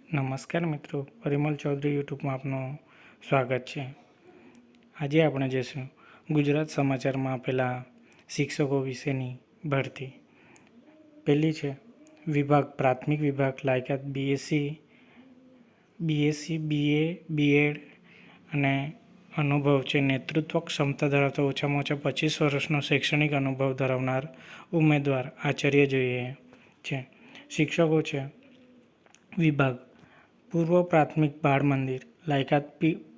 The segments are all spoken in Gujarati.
નમસ્કાર મિત્રો, પરિમલ ચૌધરી યુટ્યુબમાં આપનું સ્વાગત છે। આજે આપણે જોઈશું ગુજરાત સમાચારમાં આપેલા શિક્ષકો વિશેની ભરતી। પહેલી છે વિભાગ પ્રાથમિક વિભાગ લાયકાત બીએસસી, બીએ, બીએડ અને અનુભવ છે નેતૃત્વ ક્ષમતા ધરાવતા ઓછામાં ઓછા 25 વર્ષનો શૈક્ષણિક અનુભવ ધરાવનાર ઉમેદવાર આચાર્ય જોઈએ છે। શિક્ષકો છે વિભાગ પૂર્વ પ્રાથમિક બાળ મંદિર લાયકાત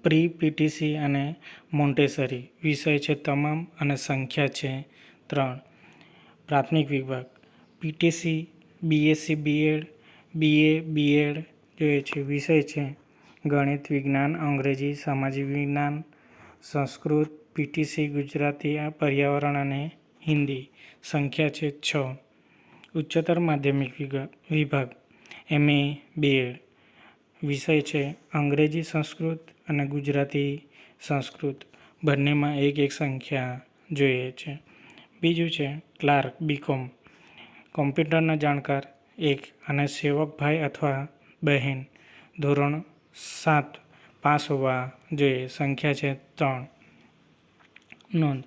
પ્રી પીટીસી અને મોન્ટેસરી વિષય છે તમામ અને સંખ્યા છે 3। પ્રાથમિક વિભાગ PTC, BSc, BEd, BA, BEd જોઈએ છે વિષય છે ગણિત, વિજ્ઞાન, અંગ્રેજી, સામાજિક વિજ્ઞાન, સંસ્કૃત, પીટીસી ગુજરાતી, પર્યાવરણ અને હિન્દી, સંખ્યા છે 6। ઉચ્ચતર માધ્યમિક વિભાગ એમએ, બીએડ વિષય છે અંગ્રેજી સંસ્કૃત અને ગુજરાતી સંસ્કૃત, બંનેમાં એક સંખ્યા જોઈએ છે। બીજું છે ક્લાર્ક બીકોમ કોમ્પ્યુટરના જાણકાર 1 અને સેવકભાઈ અથવા બહેન ધોરણ 7 પાસ હોવા જોઈએ, સંખ્યા છે 3। નોંધ: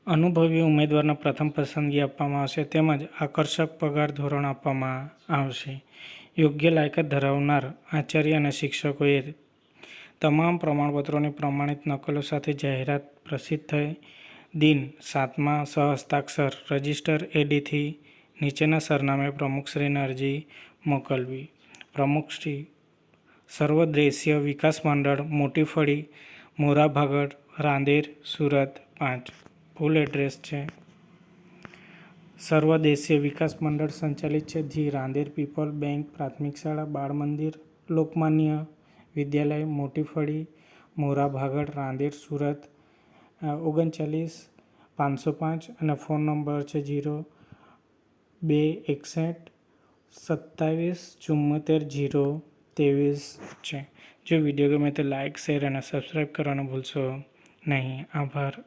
અનુભવી ઉમેદવારને પ્રથમ પસંદગી આપવામાં આવશે તેમજ આકર્ષક પગાર ધોરણ આપવામાં આવશે। યોગ્ય લાયકાત ધરાવનાર આચાર્ય અને શિક્ષકોએ તમામ પ્રમાણપત્રોની પ્રમાણિત નકલો સાથે જાહેરાત પ્રસિદ્ધ થઈ દિન 7માં સહસ્તાક્ષર રજિસ્ટર એડીથી નીચેના સરનામે પ્રમુખશ્રીને અરજી મોકલવી। પ્રમુખશ્રી, સર્વદેશીય વિકાસ મંડળ, મોટી ફળી, મોરાભાગળ, રાંદેર, સુરત 5। ફૂલ એડ્રેસ છે સર્વદેશીય વિકાસ મંડળ સંચાલિત છે ધી રાંદેર પીપલ બેંક પ્રાથમિક શાળા બાળ મંદિર લોકમાન્ય વિદ્યાલય, મોટી ફળી, મોરાભાગળ, રાંદેર, સુરત 39 505 અને ફોન નંબર છે 026127740023 છે। જો વિડીયો ગમે તો લાઇક, શેર અને સબસ્ક્રાઈબ કરવાનું ભૂલશો નહીં। આભાર।